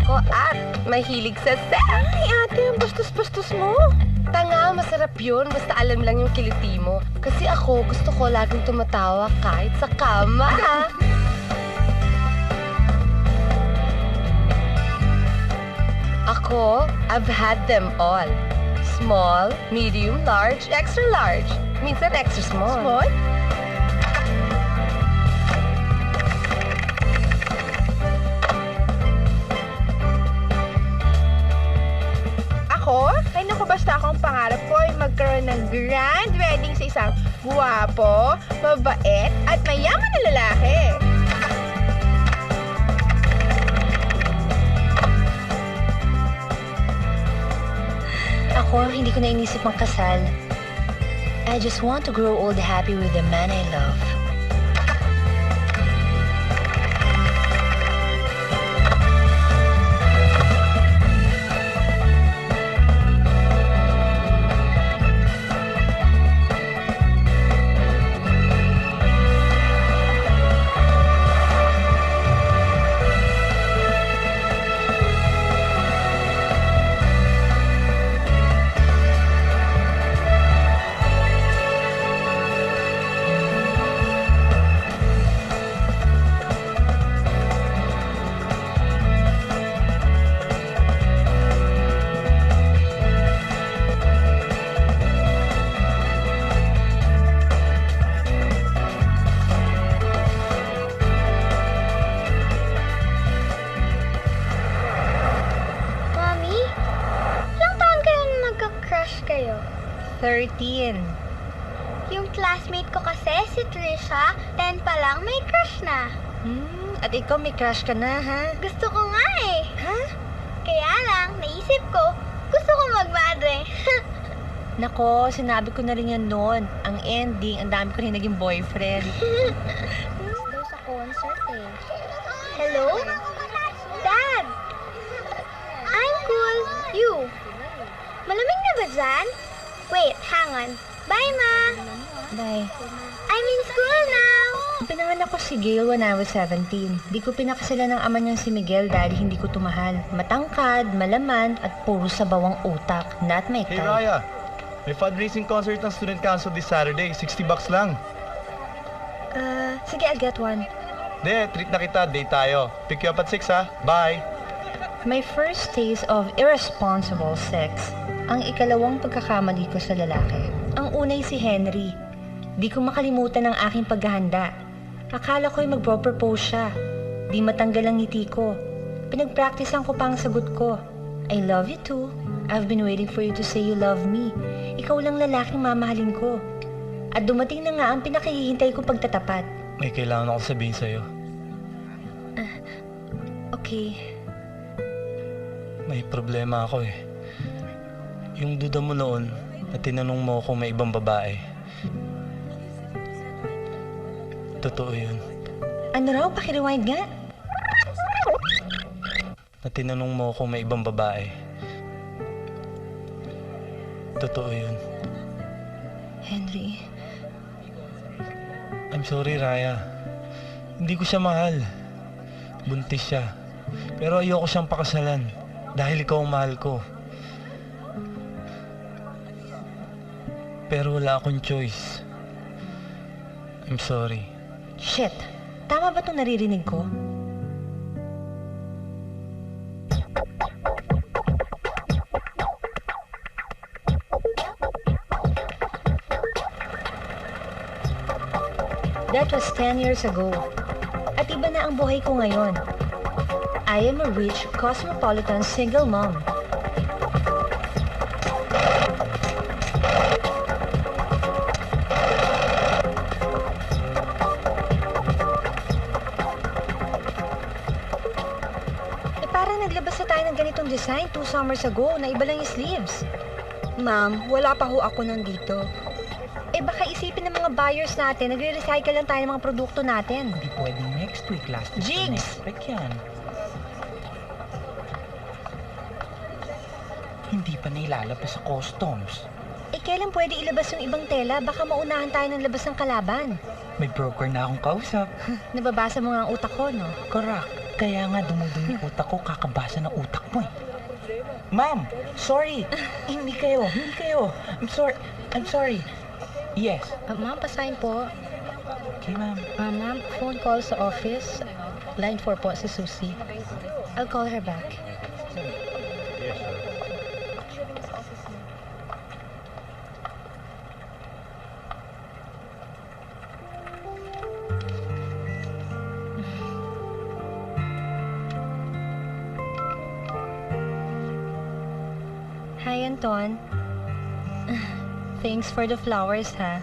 ako at mahilig sa sex. Ay, ate, ang bastos-bastos mo. Tanga, masarap yun. Basta alam lang yung kiliti mo. Kasi ako, gusto ko laging tumatawa kahit sa kama. Ako, I've had them all. Small, medium, large, extra large. Minsan extra small. Small? Ako? Ay naku, basta akong pangarap ko ay magkaroon ng grand wedding sa isang guwapo, mabait, at mayaman na lalaki. Ako, hindi ko na inisip magkasal. I just want to grow old happy with the man I love. Mommy, ilang taon kayo na nagka-crush kayo? 13. Yung classmate ko kasi, si Trisha, 10 pa lang, may crush na. At ikaw may crush ka na, ha? Gusto ko nga eh. Ha? Kaya lang, naisip ko, gusto ko magmadre. Nako, sinabi ko na rin yan noon. Ang ending, ang dami ko rin naging boyfriend. Daw sa concert eh. Hello? Dad! I'm cool. You? Malamig na ba dyan? Wait, hang on. Bye, Ma! Bye. I'm in school now! Pinanganak ko si Gail when I was 17. Di ko pinakasalan ng ama niyang si Miguel dahil hindi ko tumahal. Matangkad, malaman, at puro sabawang utak. Not my Hey type. Raya, may fundraising concert ng Student Council this Saturday. $60 lang. Sige, I'll get one. De, treat na kita. Date tayo. Pick you up at 6 ha. Bye! My first taste of irresponsible sex, ang ikalawang pagkakamali ko sa lalaki. Ang unay si Henry. Di ko makalimutan ang aking paghahanda. Akala ko'y magpro-propose siya. Di matanggal ang ngiti ko. Pinagpraktisan ko pa ang sagot ko. I love you too. I've been waiting for you to say you love me. Ikaw lang lalaking mamahalin ko. At dumating na nga ang pinakahihintay ko pagtatapat. May kailangan ako sabihin sa'yo. Okay. May problema ako eh. Yung duda mo noon na tinanong mo kung may ibang babae. Totoo yun. Ano raw? Pakirewind nga. Na tinanong mo kung may ibang babae. Totoo yun. Henry. I'm sorry, Raya. Hindi ko siya mahal. Buntis siya. Pero ayoko siyang pakasalan. Dahil ikaw ang mahal ko. Pero wala akong choice. I'm sorry. Shit. Tama ba itong naririnig ko? That was 10 years ago. At iba na ang buhay ko ngayon. I am a rich, cosmopolitan single mom. Parang naglabas na tayo ng ganitong design 2 summers ago na iba lang yung sleeves. Ma'am, wala pa ho ako nandito. Eh baka isipin ng mga buyers natin, nagre-recycle lang tayo ng mga produkto natin. Hindi pwedeng next week, last week. Jigs! Expect yan. Hindi pa nailalabas sa customs. Eh kailan pwede ilabas yung ibang tela? Baka maunahan tayo ng labas ng kalaban. May broker na akong kausap. Nababasa mo nga ang utak ko, no? Correct. Kaya nga dumudumi utak ko, kakabasa ng utak mo eh. Ma'am, sorry. Hindi kayo. I'm sorry. Yes. Ma'am, pasign po. Okay, ma'am. Ma'am, phone call sa office. Line 4 po si Susie. I'll call her back. Hi, Anton. Thanks for the flowers, ha?